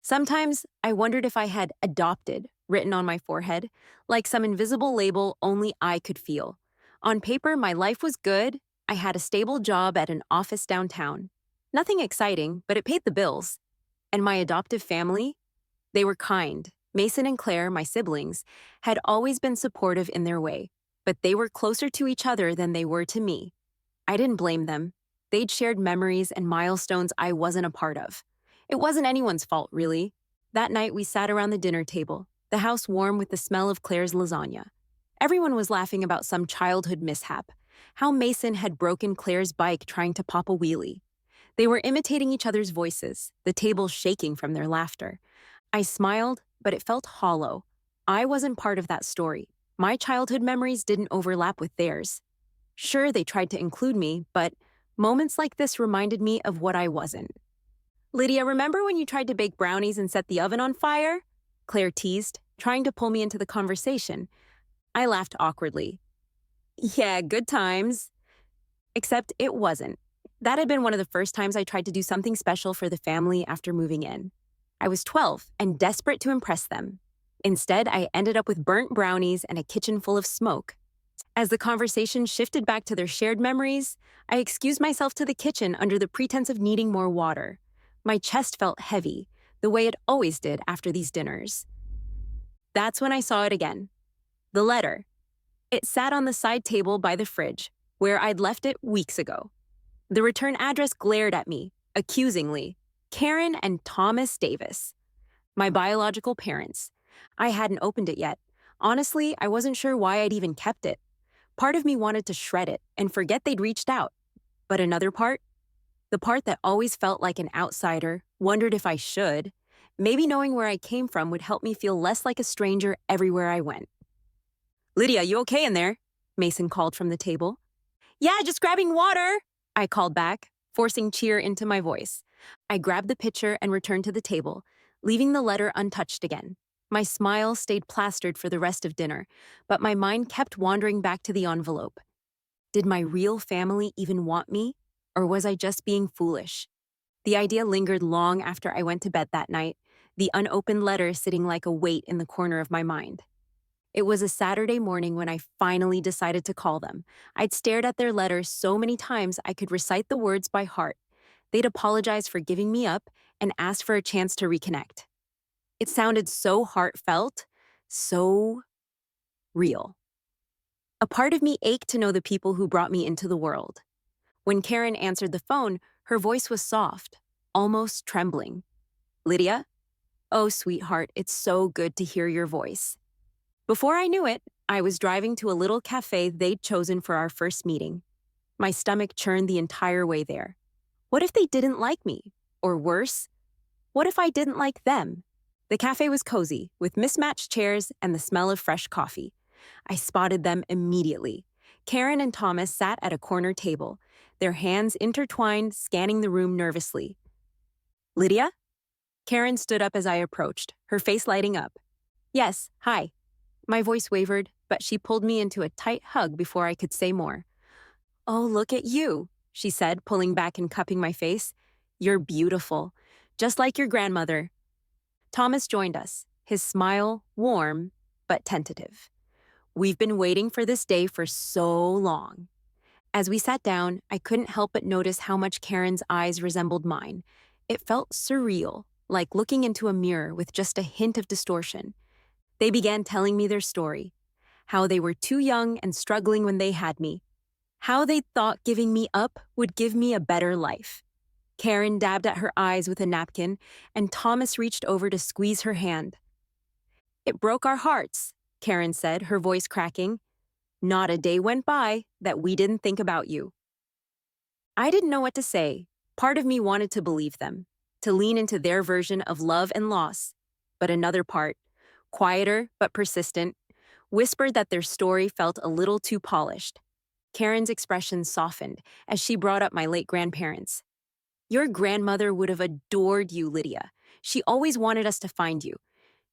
Sometimes I wondered if I had adopted written on my forehead, like some invisible label only I could feel. On paper, my life was good. I had a stable job at an office downtown. Nothing exciting, but it paid the bills. And my adoptive family? They were kind. Mason and Claire, my siblings, had always been supportive in their way, but they were closer to each other than they were to me. I didn't blame them. They'd shared memories and milestones I wasn't a part of. It wasn't anyone's fault, really. That night, we sat around the dinner table, the house warm with the smell of Claire's lasagna. Everyone was laughing about some childhood mishap, how Mason had broken Claire's bike trying to pop a wheelie. They were imitating each other's voices, the table shaking from their laughter. I smiled, but it felt hollow. I wasn't part of that story. My childhood memories didn't overlap with theirs. Sure, they tried to include me, but moments like this reminded me of what I wasn't. Lydia, remember when you tried to bake brownies and set the oven on fire? Claire teased, trying to pull me into the conversation. I laughed awkwardly. Yeah, good times. Except it wasn't. That had been one of the first times I tried to do something special for the family after moving in. I was 12 and desperate to impress them. Instead, I ended up with burnt brownies and a kitchen full of smoke. As the conversation shifted back to their shared memories, I excused myself to the kitchen under the pretense of needing more water. My chest felt heavy, the way it always did after these dinners. That's when I saw it again. The letter. It sat on the side table by the fridge, where I'd left it weeks ago. The return address glared at me, accusingly. Karen and Thomas Davis. My biological parents. I hadn't opened it yet. Honestly, I wasn't sure why I'd even kept it. Part of me wanted to shred it and forget they'd reached out. But another part, the part that always felt like an outsider, wondered if I should. Maybe knowing where I came from would help me feel less like a stranger everywhere I went. Lydia, you okay in there? Mason called from the table. Yeah, just grabbing water, I called back, forcing cheer into my voice. I grabbed the pitcher and returned to the table, leaving the letter untouched again. My smile stayed plastered for the rest of dinner, but my mind kept wandering back to the envelope. Did my real family even want me, or was I just being foolish? The idea lingered long after I went to bed that night, the unopened letter sitting like a weight in the corner of my mind. It was a Saturday morning when I finally decided to call them. I'd stared at their letter so many times I could recite the words by heart. They'd apologized for giving me up and asked for a chance to reconnect. It sounded so heartfelt, so real. A part of me ached to know the people who brought me into the world. When Karen answered the phone, her voice was soft, almost trembling. Lydia? Oh, sweetheart, it's so good to hear your voice. Before I knew it, I was driving to a little cafe they'd chosen for our first meeting. My stomach churned the entire way there. What if they didn't like me? Or worse, what if I didn't like them? The cafe was cozy, with mismatched chairs and the smell of fresh coffee. I spotted them immediately. Karen and Thomas sat at a corner table, their hands intertwined, scanning the room nervously. Lydia? Karen stood up as I approached, her face lighting up. Yes, hi. My voice wavered, but she pulled me into a tight hug before I could say more. Oh, look at you, she said, pulling back and cupping my face. You're beautiful, just like your grandmother. Thomas joined us, his smile warm but tentative. We've been waiting for this day for so long. As we sat down, I couldn't help but notice how much Karen's eyes resembled mine. It felt surreal, like looking into a mirror with just a hint of distortion. They began telling me their story, how they were too young and struggling when they had me, how they thought giving me up would give me a better life. Karen dabbed at her eyes with a napkin, and Thomas reached over to squeeze her hand. It broke our hearts, Karen said, her voice cracking. Not a day went by that we didn't think about you. I didn't know what to say. Part of me wanted to believe them, to lean into their version of love and loss. But another part, quieter but persistent, whispered that their story felt a little too polished. Karen's expression softened as she brought up my late grandparents. Your grandmother would have adored you, Lydia. She always wanted us to find you.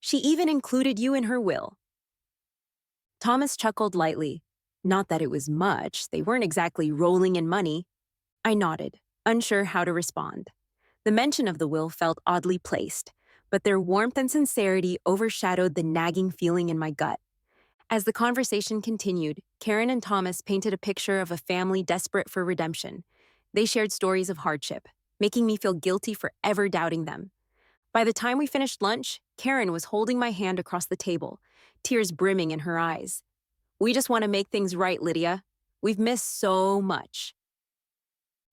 She even included you in her will. Thomas chuckled lightly. Not that it was much. They weren't exactly rolling in money. I nodded, unsure how to respond. The mention of the will felt oddly placed, but their warmth and sincerity overshadowed the nagging feeling in my gut. As the conversation continued, Karen and Thomas painted a picture of a family desperate for redemption. They shared stories of hardship, making me feel guilty for ever doubting them. By the time we finished lunch, Karen was holding my hand across the table, tears brimming in her eyes. "We just want to make things right, Lydia. We've missed so much."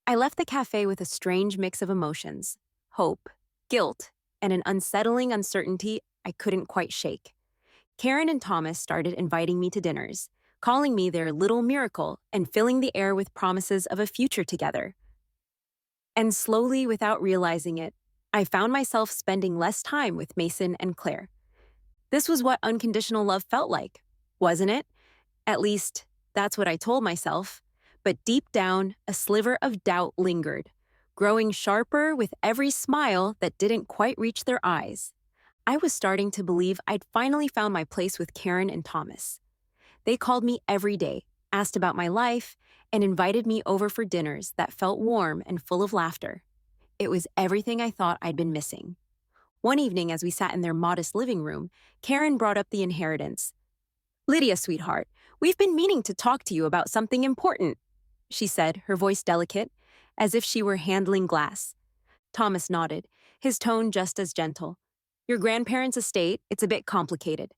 I left the cafe with a strange mix of emotions: hope, guilt, and an unsettling uncertainty I couldn't quite shake. Karen and Thomas started inviting me to dinners, calling me their little miracle and filling the air with promises of a future together. And slowly, without realizing it, I found myself spending less time with Mason and Claire. This was what unconditional love felt like, wasn't it? At least, that's what I told myself. But deep down, a sliver of doubt lingered, growing sharper with every smile that didn't quite reach their eyes. I was starting to believe I'd finally found my place with Karen and Thomas. They called me every day, asked about my life, and invited me over for dinners that felt warm and full of laughter. It was everything I thought I'd been missing. One evening, as we sat in their modest living room, Karen brought up the inheritance. "Lydia, sweetheart, we've been meaning to talk to you about something important," she said, her voice delicate, as if she were handling glass. Thomas nodded, his tone just as gentle. "Your grandparents' estate, it's a bit complicated.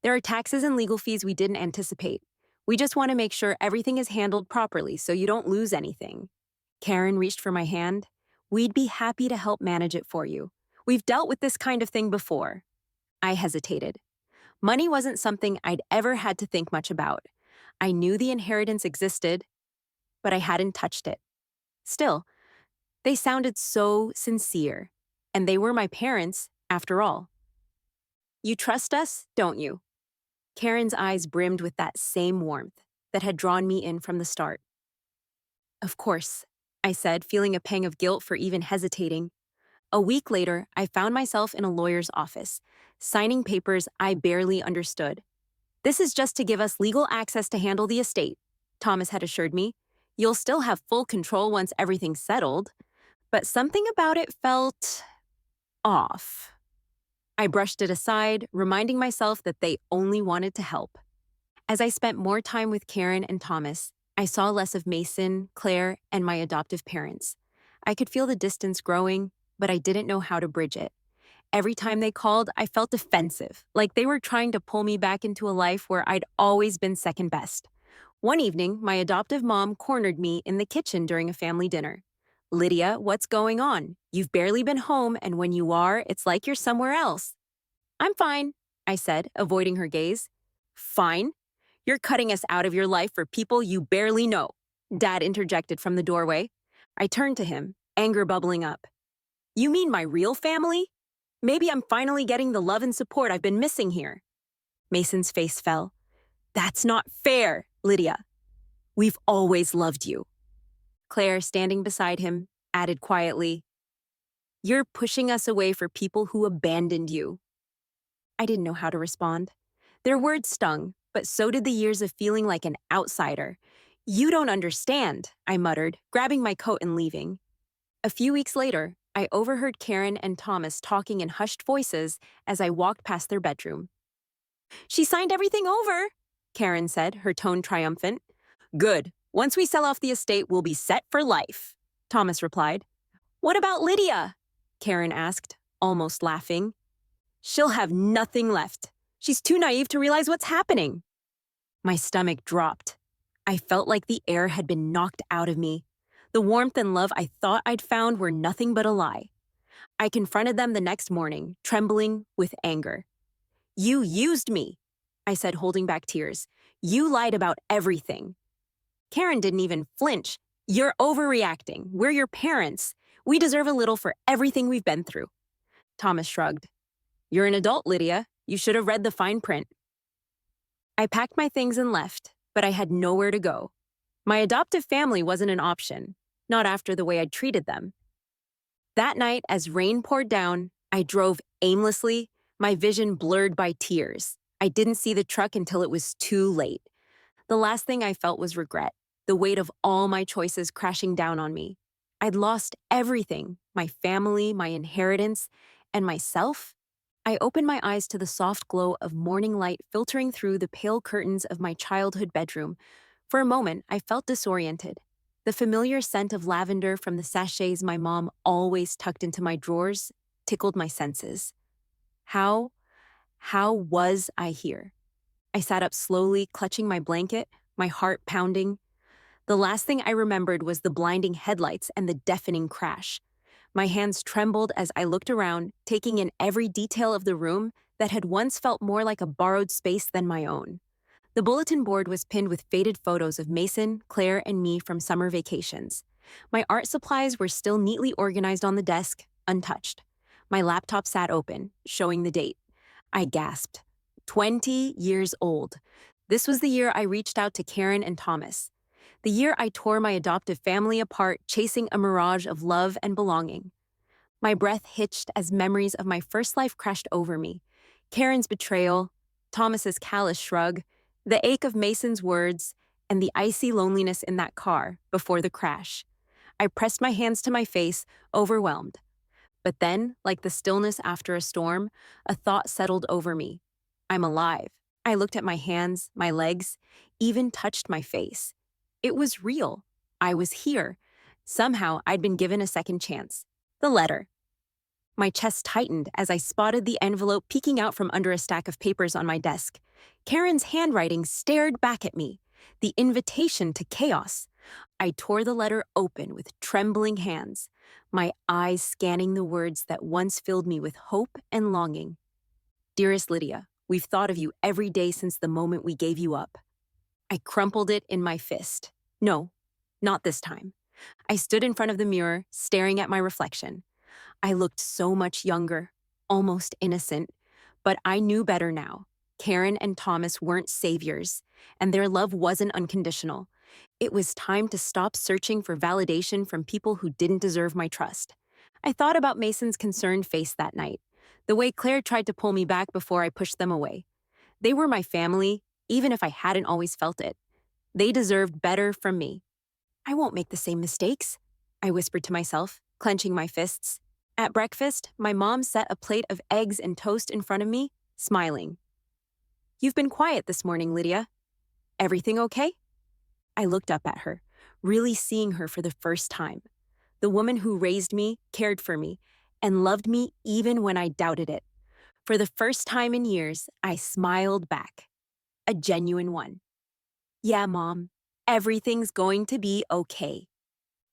There are taxes and legal fees we didn't anticipate. We just want to make sure everything is handled properly so you don't lose anything." Karen reached for my hand. "We'd be happy to help manage it for you. We've dealt with this kind of thing before." I hesitated. Money wasn't something I'd ever had to think much about. I knew the inheritance existed, but I hadn't touched it. Still, they sounded so sincere, and they were my parents, after all. "You trust us, don't you?" Karen's eyes brimmed with that same warmth that had drawn me in from the start. "Of course," I said, feeling a pang of guilt for even hesitating. A week later, I found myself in a lawyer's office, signing papers I barely understood. "This is just to give us legal access to handle the estate," Thomas had assured me. "You'll still have full control once everything's settled." But something about it felt off. I brushed it aside, reminding myself that they only wanted to help. As I spent more time with Karen and Thomas, I saw less of Mason, Claire, and my adoptive parents. I could feel the distance growing, but I didn't know how to bridge it. Every time they called, I felt defensive, like they were trying to pull me back into a life where I'd always been second best. One evening, my adoptive mom cornered me in the kitchen during a family dinner. "Lydia, what's going on? You've barely been home, and when you are, it's like you're somewhere else." "I'm fine," I said, avoiding her gaze. "Fine? You're cutting us out of your life for people you barely know," Dad interjected from the doorway. I turned to him, anger bubbling up. "You mean my real family? Maybe I'm finally getting the love and support I've been missing here." Mason's face fell. "That's not fair, Lydia. We've always loved you." Claire, standing beside him, added quietly, "You're pushing us away for people who abandoned you." I didn't know how to respond. Their words stung, but so did the years of feeling like an outsider. "You don't understand," I muttered, grabbing my coat and leaving. A few weeks later, I overheard Karen and Thomas talking in hushed voices as I walked past their bedroom. "She signed everything over," Karen said, her tone triumphant. "Good. Once we sell off the estate, we'll be set for life," Thomas replied. "What about Lydia?" Karen asked, almost laughing. "She'll have nothing left. She's too naive to realize what's happening." My stomach dropped. I felt like the air had been knocked out of me. The warmth and love I thought I'd found were nothing but a lie. I confronted them the next morning, trembling with anger. "You used me," I said, holding back tears. "You lied about everything." Karen didn't even flinch. "You're overreacting. We're your parents. We deserve a little for everything we've been through." Thomas shrugged. "You're an adult, Lydia. You should have read the fine print." I packed my things and left, but I had nowhere to go. My adoptive family wasn't an option, not after the way I'd treated them. That night, as rain poured down, I drove aimlessly, my vision blurred by tears. I didn't see the truck until it was too late. The last thing I felt was regret, the weight of all my choices crashing down on me. I'd lost everything: my family, my inheritance, and myself. I opened my eyes to the soft glow of morning light filtering through the pale curtains of my childhood bedroom. For a moment, I felt disoriented. The familiar scent of lavender from the sachets my mom always tucked into my drawers tickled my senses. How, how was I here? I sat up slowly, clutching my blanket, my heart pounding. The last thing I remembered was the blinding headlights and the deafening crash. My hands trembled as I looked around, taking in every detail of the room that had once felt more like a borrowed space than my own. The bulletin board was pinned with faded photos of Mason, Claire, and me from summer vacations. My art supplies were still neatly organized on the desk, untouched. My laptop sat open, showing the date. I gasped. 20 years old. This was the year I reached out to Karen and Thomas. The year I tore my adoptive family apart, chasing a mirage of love and belonging. My breath hitched as memories of my first life crashed over me. Karen's betrayal, Thomas's callous shrug, the ache of Mason's words, and the icy loneliness in that car before the crash. I pressed my hands to my face, overwhelmed. But then, like the stillness after a storm, a thought settled over me. I'm alive. I looked at my hands, my legs, even touched my face. It was real. I was here. Somehow, I'd been given a second chance. The letter. My chest tightened as I spotted the envelope peeking out from under a stack of papers on my desk. Karen's handwriting stared back at me. The invitation to chaos. I tore the letter open with trembling hands, my eyes scanning the words that once filled me with hope and longing. Dearest Lydia, we've thought of you every day since the moment we gave you up. I crumpled it in my fist. No, not this time. I stood in front of the mirror, staring at my reflection. I looked so much younger, almost innocent, but I knew better now. Karen and Thomas weren't saviors, and their love wasn't unconditional. It was time to stop searching for validation from people who didn't deserve my trust. I thought about Mason's concerned face that night, the way Claire tried to pull me back before I pushed them away. They were my family, even if I hadn't always felt it. They deserved better from me. I won't make the same mistakes, I whispered to myself, clenching my fists. At breakfast, my mom set a plate of eggs and toast in front of me, smiling. You've been quiet this morning, Lydia. Everything okay? I looked up at her, really seeing her for the first time. The woman who raised me, cared for me, and loved me even when I doubted it. For the first time in years, I smiled back. A genuine one. Yeah, Mom, everything's going to be okay.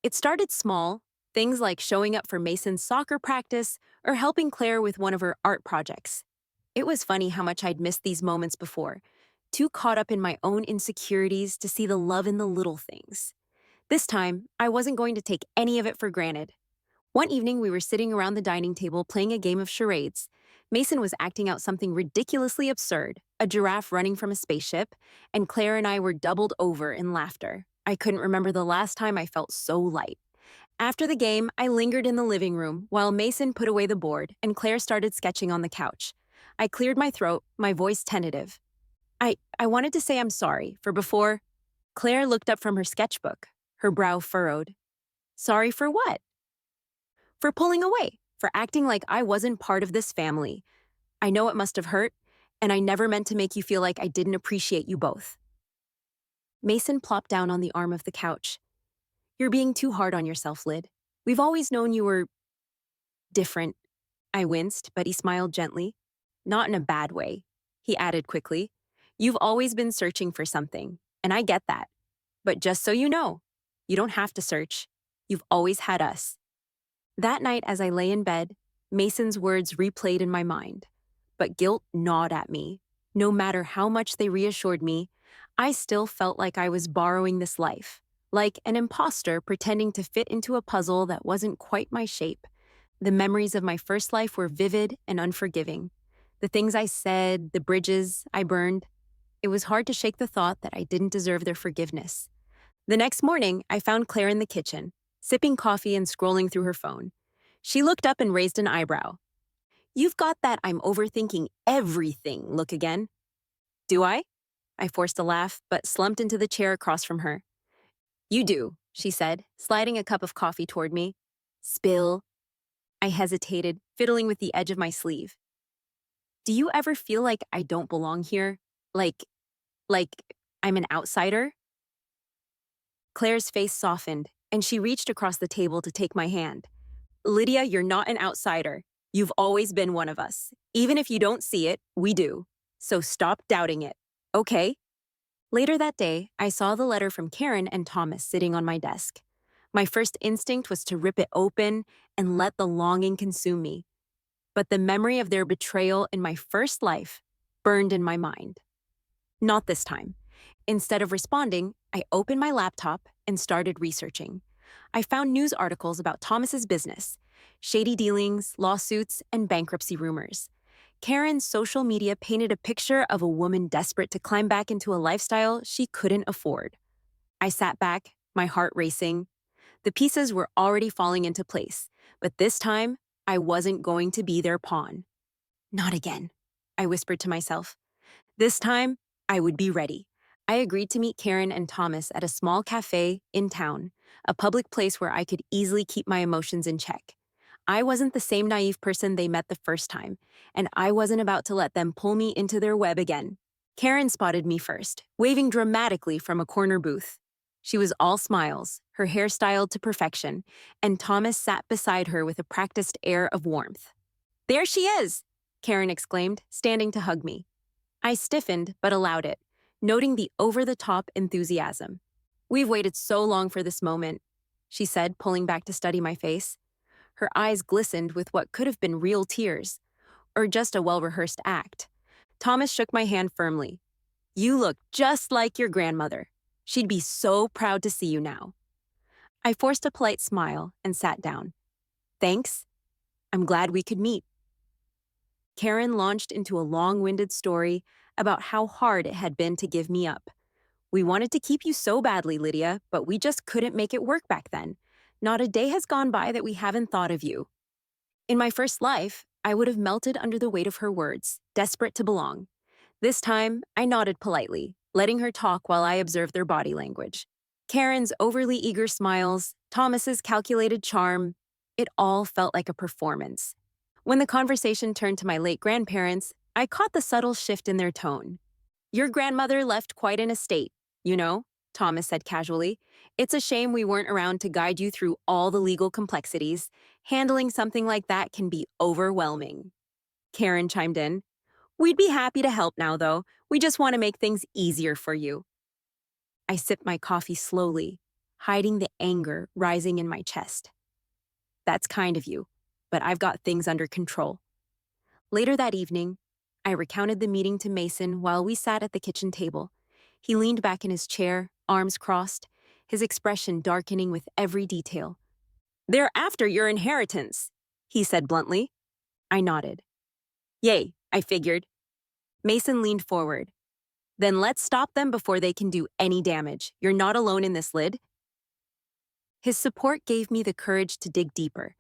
It started small, things like showing up for Mason's soccer practice or helping Claire with one of her art projects. It was funny how much I'd missed these moments before, too caught up in my own insecurities to see the love in the little things. This time, I wasn't going to take any of it for granted. One evening, we were sitting around the dining table playing a game of charades. Mason was acting out something ridiculously absurd, a giraffe running from a spaceship, and Claire and I were doubled over in laughter. I couldn't remember the last time I felt so light. After the game, I lingered in the living room while Mason put away the board and Claire started sketching on the couch. I cleared my throat, my voice tentative. I wanted to say I'm sorry for before. Claire looked up from her sketchbook, her brow furrowed. Sorry for what? For pulling away, for acting like I wasn't part of this family. I know it must have hurt, and I never meant to make you feel like I didn't appreciate you both. Mason plopped down on the arm of the couch. You're being too hard on yourself, Lyd. We've always known you were different. I winced, but he smiled gently. Not in a bad way, he added quickly. You've always been searching for something, and I get that. But just so you know, you don't have to search. You've always had us. That night as I lay in bed, Mason's words replayed in my mind. But guilt gnawed at me. No matter how much they reassured me, I still felt like I was borrowing this life, like an imposter pretending to fit into a puzzle that wasn't quite my shape. The memories of my first life were vivid and unforgiving. The things I said, the bridges I burned. It was hard to shake the thought that I didn't deserve their forgiveness. The next morning, I found Claire in the kitchen, sipping coffee and scrolling through her phone. She looked up and raised an eyebrow. You've got that I'm overthinking everything look again. Do I? I forced a laugh, but slumped into the chair across from her. You do, she said, sliding a cup of coffee toward me. Spill. I hesitated, fiddling with the edge of my sleeve. Do you ever feel like I don't belong here? Like, like I'm an outsider? Claire's face softened, and she reached across the table to take my hand. Lydia, you're not an outsider. You've always been one of us. Even if you don't see it, we do. So stop doubting it, okay? Later that day, I saw the letter from Karen and Thomas sitting on my desk. My first instinct was to rip it open and let the longing consume me. But the memory of their betrayal in my first life burned in my mind. Not this time. Instead of responding, I opened my laptop and started researching. I found news articles about Thomas's business, shady dealings, lawsuits, and bankruptcy rumors. Karen's social media painted a picture of a woman desperate to climb back into a lifestyle she couldn't afford. I sat back, my heart racing. The pieces were already falling into place, but this time, I wasn't going to be their pawn. Not again, I whispered to myself. This time, I would be ready. I agreed to meet Karen and Thomas at a small cafe in town, a public place where I could easily keep my emotions in check. I wasn't the same naive person they met the first time, and I wasn't about to let them pull me into their web again. Karen spotted me first, waving dramatically from a corner booth. She was all smiles, her hair styled to perfection, and Thomas sat beside her with a practiced air of warmth. "There she is!" Karen exclaimed, standing to hug me. I stiffened but allowed it, noting the over-the-top enthusiasm. "We've waited so long for this moment," she said, pulling back to study my face. Her eyes glistened with what could have been real tears, or just a well-rehearsed act. Thomas shook my hand firmly. "You look just like your grandmother. She'd be so proud to see you now." I forced a polite smile and sat down. "Thanks. I'm glad we could meet." Karen launched into a long-winded story about how hard it had been to give me up. "We wanted to keep you so badly, Lydia, but we just couldn't make it work back then. Not a day has gone by that we haven't thought of you." In my first life, I would have melted under the weight of her words, desperate to belong. This time, I nodded politely, letting her talk while I observed their body language. Karen's overly eager smiles, Thomas's calculated charm, it all felt like a performance. When the conversation turned to my late grandparents, I caught the subtle shift in their tone. "Your grandmother left quite an estate, you know," Thomas said casually. "It's a shame we weren't around to guide you through all the legal complexities. Handling something like that can be overwhelming." Karen chimed in. "We'd be happy to help now, though. We just want to make things easier for you." I sipped my coffee slowly, hiding the anger rising in my chest. "That's kind of you, but I've got things under control." Later that evening, I recounted the meeting to Mason while we sat at the kitchen table. He leaned back in his chair, arms crossed, his expression darkening with every detail. "They're after your inheritance," he said bluntly. I nodded. "Yay, I figured." Mason leaned forward. "Then let's stop them before they can do any damage. You're not alone in this, Lyd." His support gave me the courage to dig deeper.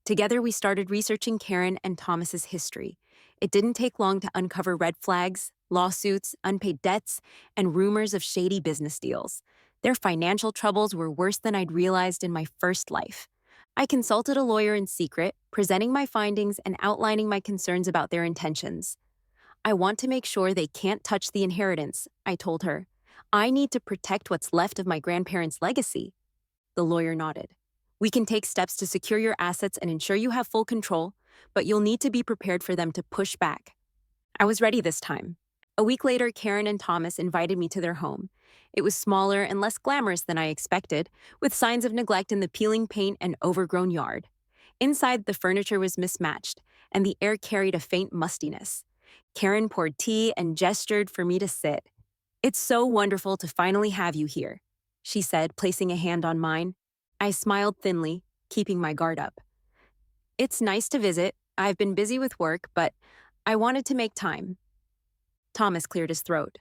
Together, we started researching Karen and Thomas's history. It didn't take long to uncover red flags, lawsuits, unpaid debts, and rumors of shady business deals. Their financial troubles were worse than I'd realized in my first life. I consulted a lawyer in secret, presenting my findings and outlining my concerns about their intentions. "I want to make sure they can't touch the inheritance," I told her. "I need to protect what's left of my grandparents' legacy." The lawyer nodded. "We can take steps to secure your assets and ensure you have full control, but you'll need to be prepared for them to push back." I was ready this time. A week later, Karen and Thomas invited me to their home. It was smaller and less glamorous than I expected, with signs of neglect in the peeling paint and overgrown yard. Inside, the furniture was mismatched, and the air carried a faint mustiness. Karen poured tea and gestured for me to sit. "It's so wonderful to finally have you here," she said, placing a hand on mine. I smiled thinly, keeping my guard up. "It's nice to visit. I've been busy with work, but I wanted to make time." Thomas cleared his throat.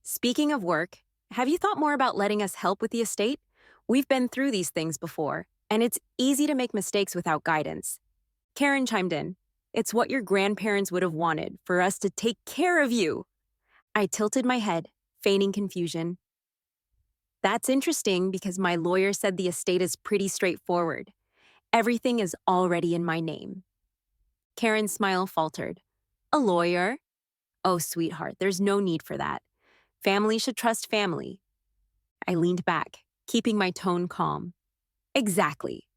"Speaking of work, have you thought more about letting us help with the estate? We've been through these things before, and it's easy to make mistakes without guidance." Karen chimed in. "It's what your grandparents would have wanted, for us to take care of you." I tilted my head, feigning confusion. "That's interesting because my lawyer said the estate is pretty straightforward. Everything is already in my name." Karen's smile faltered. "A lawyer? Oh, sweetheart, there's no need for that. Family should trust family. I leaned back, keeping my tone calm. Exactly.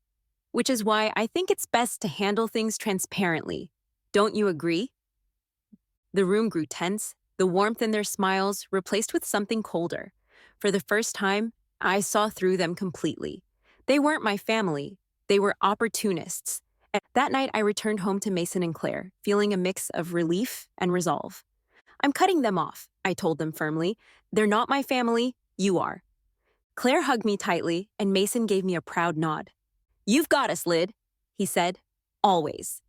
Which is why I think it's best to handle things transparently. Don't you agree? The room grew tense, the warmth in their smiles replaced with something colder. For the first time, I saw through them completely. They weren't my family, they were opportunists. And that night, I returned home to Mason and Claire, feeling a mix of relief and resolve. I'm cutting them off, I told them firmly. They're not my family, you are. Claire hugged me tightly, and Mason gave me a proud nod. You've got us, Lyd, he said. Always.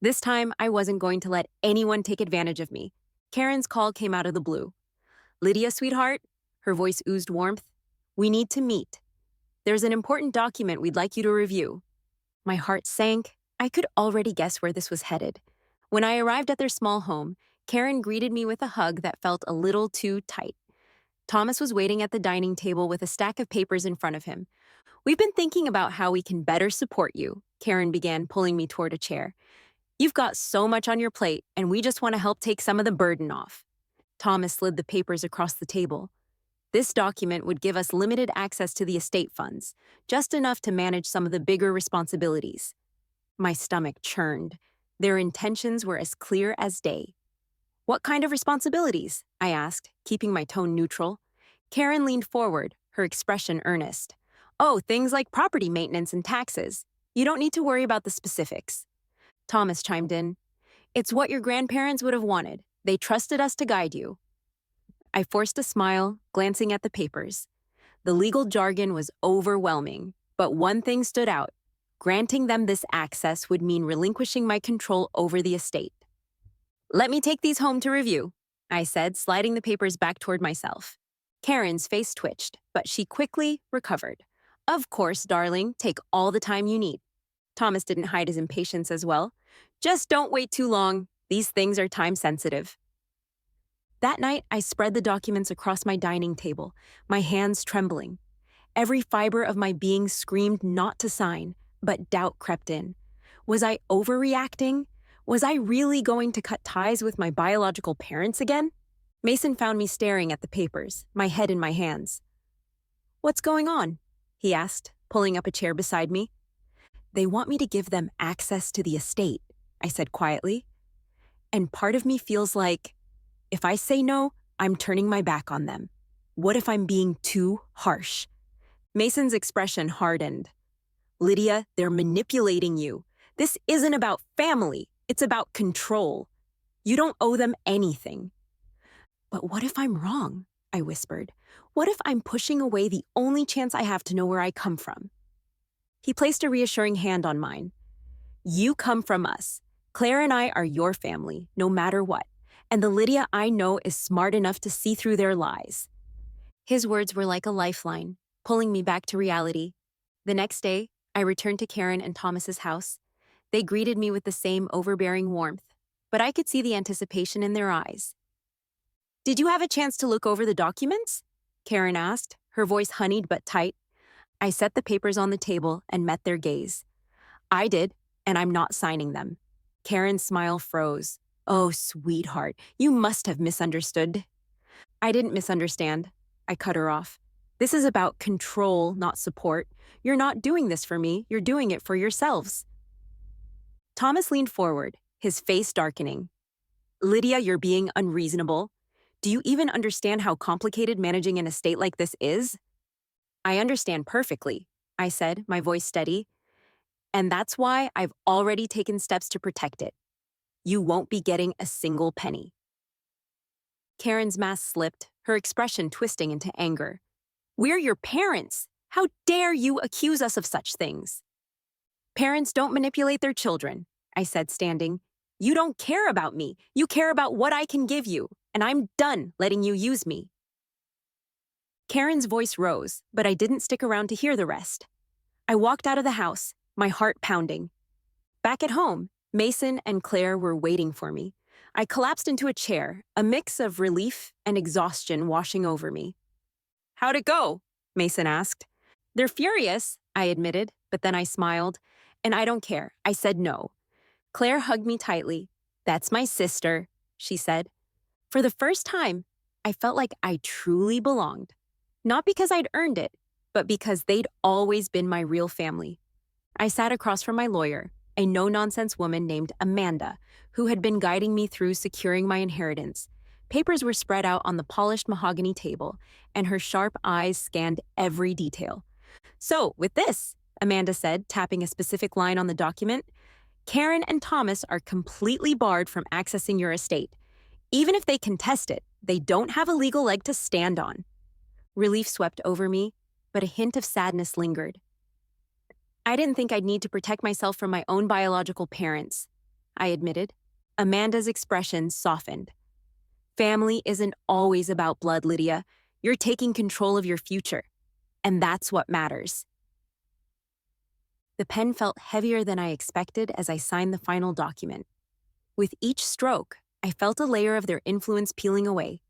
This time, I wasn't going to let anyone take advantage of me. Karen's call came out of the blue. Lydia, sweetheart, her voice oozed warmth. We need to meet. There's an important document we'd like you to review. My heart sank. I could already guess where this was headed. When I arrived at their small home, Karen greeted me with a hug that felt a little too tight. Thomas was waiting at the dining table with a stack of papers in front of him. We've been thinking about how we can better support you, Karen began, pulling me toward a chair. You've got so much on your plate, and we just want to help take some of the burden off. Thomas slid the papers across the table. This document would give us limited access to the estate funds, just enough to manage some of the bigger responsibilities. My stomach churned. Their intentions were as clear as day. What kind of responsibilities? I asked, keeping my tone neutral. Karen leaned forward, her expression earnest. Oh, things like property maintenance and taxes. You don't need to worry about the specifics. Thomas chimed in. It's what your grandparents would have wanted. They trusted us to guide you. I forced a smile, glancing at the papers. The legal jargon was overwhelming, but one thing stood out. Granting them this access would mean relinquishing my control over the estate. Let me take these home to review, I said, sliding the papers back toward myself. Karen's face twitched, but she quickly recovered. Of course, darling, take all the time you need. Thomas didn't hide his impatience as well. Just don't wait too long. These things are time-sensitive. That night, I spread the documents across my dining table, my hands trembling. Every fiber of my being screamed not to sign, but doubt crept in. Was I overreacting? Was I really going to cut ties with my biological parents again? Mason found me staring at the papers, my head in my hands. What's going on? He asked, pulling up a chair beside me. They want me to give them access to the estate, I said quietly. And part of me feels like, if I say no, I'm turning my back on them. What if I'm being too harsh? Mason's expression hardened. Lydia, they're manipulating you. This isn't about family. It's about control. You don't owe them anything. But what if I'm wrong? I whispered. What if I'm pushing away the only chance I have to know where I come from? He placed a reassuring hand on mine. You come from us. Claire and I are your family, no matter what. And the Lydia I know is smart enough to see through their lies. His words were like a lifeline, pulling me back to reality. The next day, I returned to Karen and Thomas's house. They greeted me with the same overbearing warmth, but I could see the anticipation in their eyes. Did you have a chance to look over the documents? Karen asked, her voice honeyed but tight. I set the papers on the table and met their gaze. I did, and I'm not signing them. Karen's smile froze. Oh, sweetheart, you must have misunderstood. I didn't misunderstand. I cut her off. This is about control, not support. You're not doing this for me. You're doing it for yourselves. Thomas leaned forward, his face darkening. Lydia, you're being unreasonable. Do you even understand how complicated managing an estate like this is? I understand perfectly, I said, my voice steady. And that's why I've already taken steps to protect it. You won't be getting a single penny. Karen's mask slipped, her expression twisting into anger. We're your parents. How dare you accuse us of such things? Parents don't manipulate their children, I said, standing. You don't care about me. You care about what I can give you, and I'm done letting you use me. Karen's voice rose, but I didn't stick around to hear the rest. I walked out of the house, my heart pounding. Back at home, Mason and Claire were waiting for me. I collapsed into a chair, a mix of relief and exhaustion washing over me. How'd it go? Mason asked. They're furious, I admitted, but then I smiled. And I don't care. I said no. Claire hugged me tightly. That's my sister. she said. For the first time, I felt like I truly belonged. Not because I'd earned it, but because they'd always been my real family. I sat across from my lawyer, a no-nonsense woman named Amanda, who had been guiding me through securing my inheritance. Papers were spread out on the polished mahogany table, and her sharp eyes scanned every detail. So, with this, Amanda said, tapping a specific line on the document, Karen and Thomas are completely barred from accessing your estate. Even if they contest it, they don't have a legal leg to stand on. Relief swept over me, but a hint of sadness lingered. I didn't think I'd need to protect myself from my own biological parents, I admitted. Amanda's expression softened. Family isn't always about blood, Lydia. You're taking control of your future, and that's what matters. The pen felt heavier than I expected as I signed the final document. With each stroke, I felt a layer of their influence peeling away.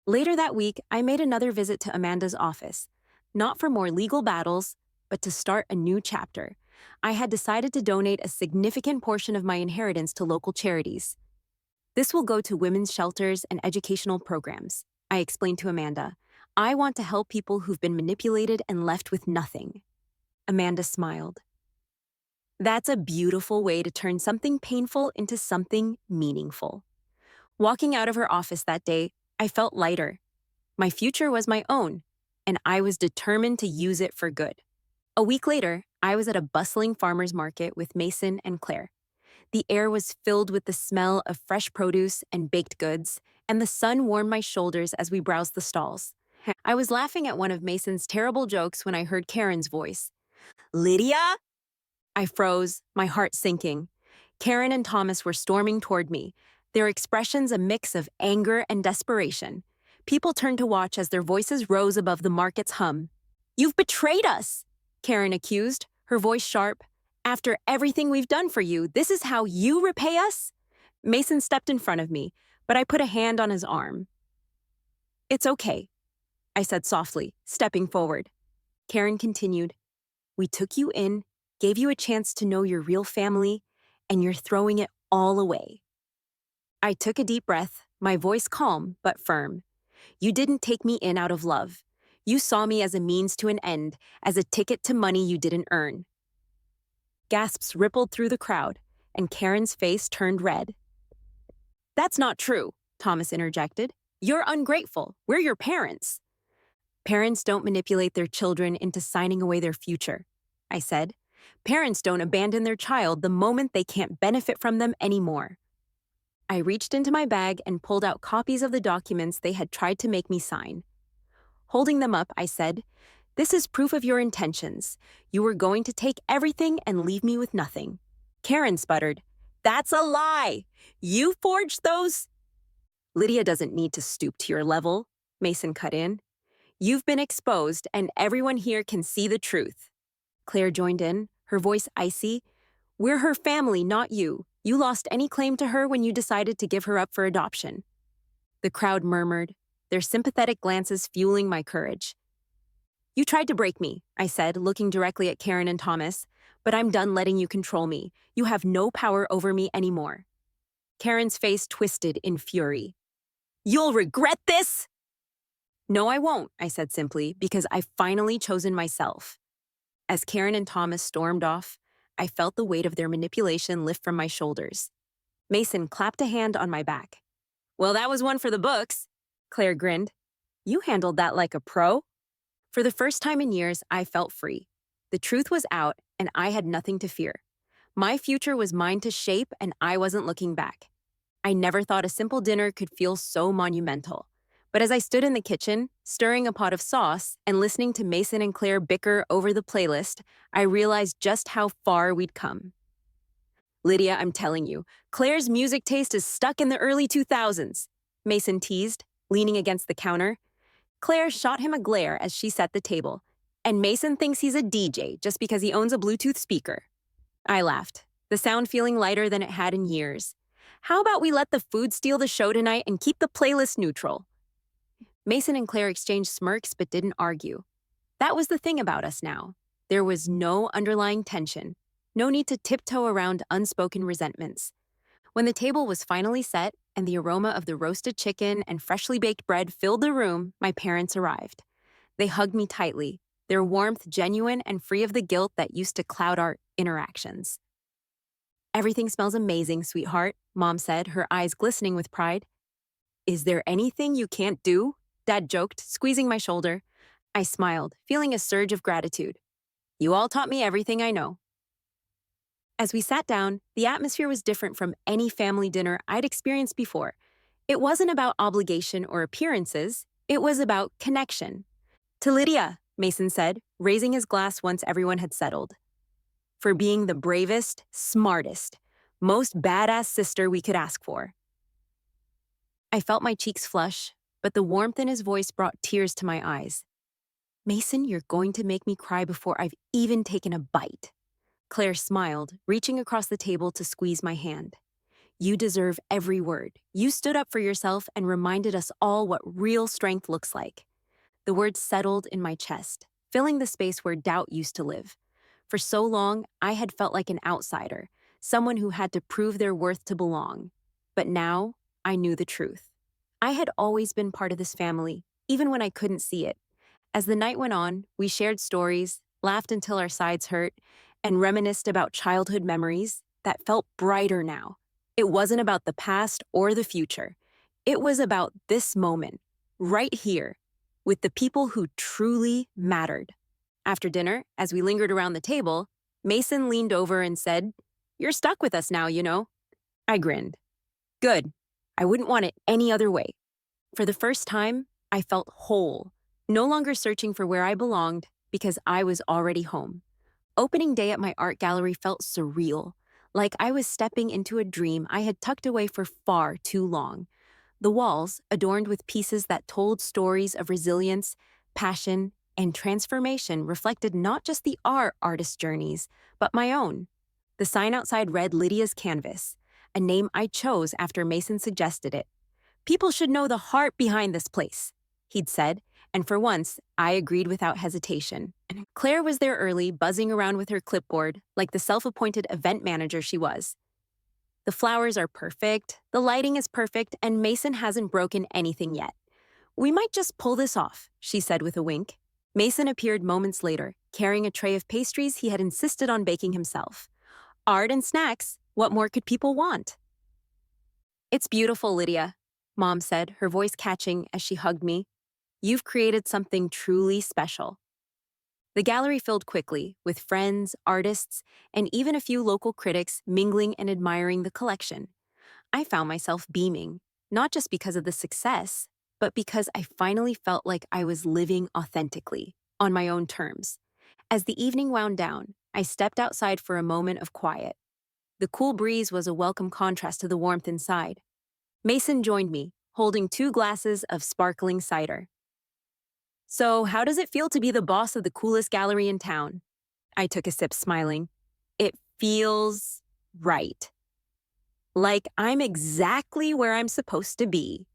Later that week, I made another visit to Amanda's office, not for more legal battles, but to start a new chapter. I had decided to donate a significant portion of my inheritance to local charities. This will go to women's shelters and educational programs, I explained to Amanda. I want to help people who've been manipulated and left with nothing. Amanda smiled. That's a beautiful way to turn something painful into something meaningful. Walking out of her office that day, I felt lighter. My future was my own, and I was determined to use it for good. A week later, I was at a bustling farmer's market with Mason and Claire. The air was filled with the smell of fresh produce and baked goods, and the sun warmed my shoulders as we browsed the stalls. I was laughing at one of Mason's terrible jokes when I heard Karen's voice. Lydia? I froze, my heart sinking. Karen and Thomas were storming toward me, their expressions a mix of anger and desperation. People turned to watch as their voices rose above the market's hum. You've betrayed us, Karen accused, her voice sharp. After everything we've done for you, this is how you repay us? Mason stepped in front of me, but I put a hand on his arm. It's okay, I said softly, stepping forward. Karen continued. We took you in, gave you a chance to know your real family, and you're throwing it all away. I took a deep breath, my voice calm but firm. You didn't take me in out of love. You saw me as a means to an end, as a ticket to money you didn't earn. Gasps rippled through the crowd, and Karen's face turned red. That's not true, Thomas interjected. You're ungrateful. We're your parents. Parents don't manipulate their children into signing away their future, I said. Parents don't abandon their child the moment they can't benefit from them anymore. I reached into my bag and pulled out copies of the documents they had tried to make me sign. Holding them up, I said, This is proof of your intentions. You were going to take everything and leave me with nothing. Karen sputtered, That's a lie! You forged those? Lydia doesn't need to stoop to your level, Mason cut in. You've been exposed, and everyone here can see the truth. Claire joined in, her voice icy. We're her family, not you. You lost any claim to her when you decided to give her up for adoption. The crowd murmured, their sympathetic glances fueling my courage. You tried to break me, I said, looking directly at Karen and Thomas, but I'm done letting you control me. You have no power over me anymore. Karen's face twisted in fury. You'll regret this? No, I won't, I said simply, because I've finally chosen myself. As Karen and Thomas stormed off, I felt the weight of their manipulation lift from my shoulders. Mason clapped a hand on my back. Well, that was one for the books, Claire grinned. You handled that like a pro. For the first time in years, I felt free. The truth was out, and I had nothing to fear. My future was mine to shape, and I wasn't looking back. I never thought a simple dinner could feel so monumental. But as I stood in the kitchen, stirring a pot of sauce and listening to Mason and Claire bicker over the playlist, I realized just how far we'd come. Lydia, I'm telling you, Claire's music taste is stuck in the early 2000s, Mason teased, leaning against the counter. Claire shot him a glare as she set the table, and Mason thinks he's a DJ just because he owns a Bluetooth speaker. I laughed, the sound feeling lighter than it had in years. How about we let the food steal the show tonight and keep the playlist neutral? Mason and Claire exchanged smirks but didn't argue. That was the thing about us now. There was no underlying tension, no need to tiptoe around unspoken resentments. When the table was finally set, and the aroma of the roasted chicken and freshly baked bread filled the room, my parents arrived. They hugged me tightly, their warmth genuine and free of the guilt that used to cloud our interactions. "Everything smells amazing, sweetheart," Mom said, her eyes glistening with pride. "Is there anything you can't do?" Dad joked, squeezing my shoulder. I smiled, feeling a surge of gratitude. "You all taught me everything I know." As we sat down, the atmosphere was different from any family dinner I'd experienced before. It wasn't about obligation or appearances, it was about connection. "To Lydia," Mason said, raising his glass once everyone had settled. "For being the bravest, smartest, most badass sister we could ask for." I felt my cheeks flush, but the warmth in his voice brought tears to my eyes. "Mason, you're going to make me cry before I've even taken a bite." Claire smiled, reaching across the table to squeeze my hand. "You deserve every word. You stood up for yourself and reminded us all what real strength looks like." The words settled in my chest, filling the space where doubt used to live. For so long, I had felt like an outsider, someone who had to prove their worth to belong. But now, I knew the truth. I had always been part of this family, even when I couldn't see it. As the night went on, we shared stories, laughed until our sides hurt, and reminisced about childhood memories that felt brighter now. It wasn't about the past or the future. It was about this moment, right here, with the people who truly mattered. After dinner, as we lingered around the table, Mason leaned over and said, "You're stuck with us now, you know." I grinned. "Good. I wouldn't want it any other way." For the first time, I felt whole, no longer searching for where I belonged because I was already home. Opening day at my art gallery felt surreal, like I was stepping into a dream I had tucked away for far too long. The walls, adorned with pieces that told stories of resilience, passion, and transformation, reflected not just the artist's journeys, but my own. The sign outside read Lydia's Canvas, a name I chose after Mason suggested it. "People should know the heart behind this place," he'd said, and for once, I agreed without hesitation. Claire was there early, buzzing around with her clipboard, like the self-appointed event manager she was. "The flowers are perfect, the lighting is perfect, and Mason hasn't broken anything yet. We might just pull this off," she said with a wink. Mason appeared moments later, carrying a tray of pastries he had insisted on baking himself. Art and snacks, what more could people want? "It's beautiful, Lydia," Mom said, her voice catching as she hugged me. "You've created something truly special." The gallery filled quickly, with friends, artists, and even a few local critics mingling and admiring the collection. I found myself beaming, not just because of the success, but because I finally felt like I was living authentically, on my own terms. As the evening wound down, I stepped outside for a moment of quiet. The cool breeze was a welcome contrast to the warmth inside. Mason joined me, holding 2 glasses of sparkling cider. "So, how does it feel to be the boss of the coolest gallery in town?" I took a sip, smiling. "It feels right. Like I'm exactly where I'm supposed to be."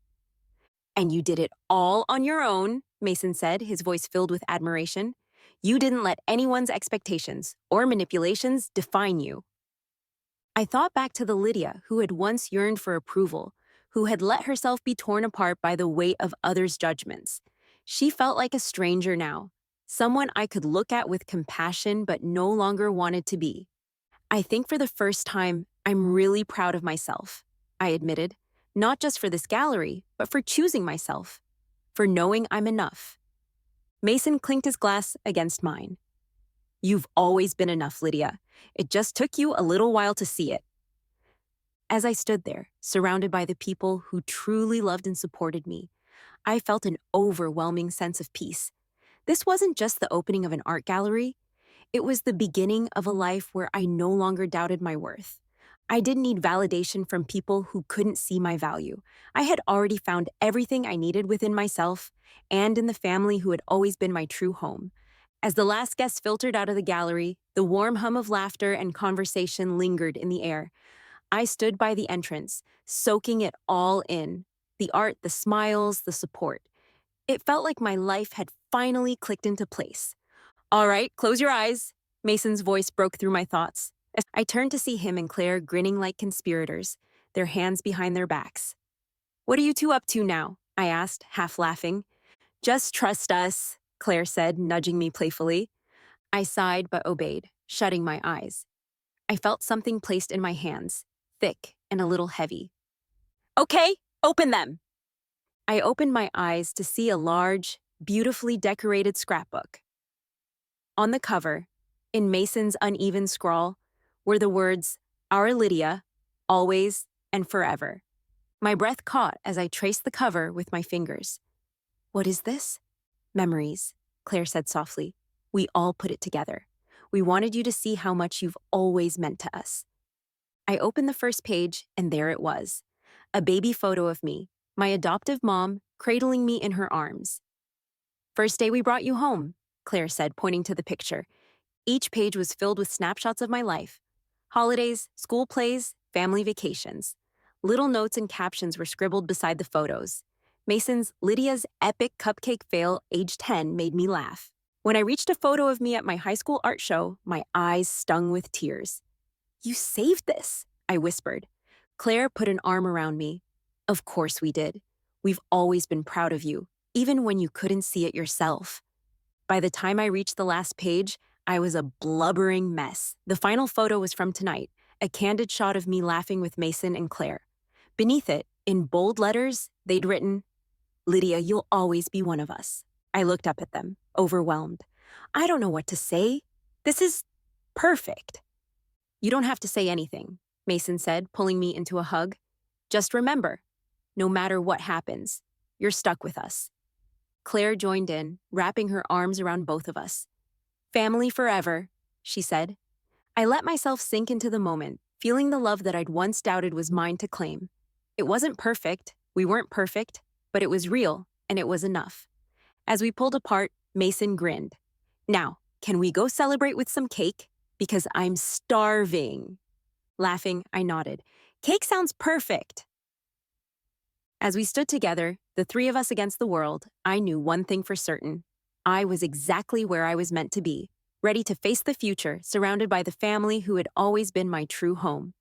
"And you did it all on your own," Mason said, his voice filled with admiration. "You didn't let anyone's expectations or manipulations define you." I thought back to the Lydia who had once yearned for approval, who had let herself be torn apart by the weight of others' judgments. She felt like a stranger now, someone I could look at with compassion but no longer wanted to be. "I think for the first time, I'm really proud of myself," I admitted, "not just for this gallery, but for choosing myself, for knowing I'm enough." Mason clinked his glass against mine. "You've always been enough, Lydia. It just took you a little while to see it." As I stood there, surrounded by the people who truly loved and supported me, I felt an overwhelming sense of peace. This wasn't just the opening of an art gallery. It was the beginning of a life where I no longer doubted my worth. I didn't need validation from people who couldn't see my value. I had already found everything I needed within myself and in the family who had always been my true home. As the last guest filtered out of the gallery, the warm hum of laughter and conversation lingered in the air. I stood by the entrance, soaking it all in. The art, the smiles, the support. It felt like my life had finally clicked into place. "All right, close your eyes." Mason's voice broke through my thoughts. I turned to see him and Claire grinning like conspirators, their hands behind their backs. What are you two up to now? I asked, half laughing. Just trust us, Claire said, nudging me playfully. I sighed but obeyed, shutting my eyes. I felt something placed in my hands, thick and a little heavy. Okay, open them. I opened my eyes to see a large, beautifully decorated scrapbook. On the cover, in Mason's uneven scrawl, were the words, Our Lydia, always and forever. My breath caught as I traced the cover with my fingers. What is this? Memories, Claire said softly. We all put it together. We wanted you to see how much you've always meant to us. I opened the first page, and there it was. A baby photo of me, my adoptive mom, cradling me in her arms. First day we brought you home, Claire said, pointing to the picture. Each page was filled with snapshots of my life. Holidays, school plays, family vacations. Little notes and captions were scribbled beside the photos. Mason's Lydia's epic cupcake fail, age 10, made me laugh. When I reached a photo of me at my high school art show, my eyes stung with tears. You saved this, I whispered. Claire put an arm around me. Of course we did. We've always been proud of you, even when you couldn't see it yourself. By the time I reached the last page, I was a blubbering mess. The final photo was from tonight, a candid shot of me laughing with Mason and Claire. Beneath it, in bold letters, they'd written, Lydia, you'll always be one of us. I looked up at them, overwhelmed. I don't know what to say. This is perfect. You don't have to say anything, Mason said, pulling me into a hug. Just remember, no matter what happens, you're stuck with us. Claire joined in, wrapping her arms around both of us. Family forever, she said. I let myself sink into the moment, feeling the love that I'd once doubted was mine to claim. It wasn't perfect, we weren't perfect, but it was real, and it was enough. As we pulled apart, Mason grinned. Now, can we go celebrate with some cake? Because I'm starving. Laughing, I nodded. Cake sounds perfect. As we stood together, the three of us against the world, I knew one thing for certain. I was exactly where I was meant to be, ready to face the future, surrounded by the family who had always been my true home.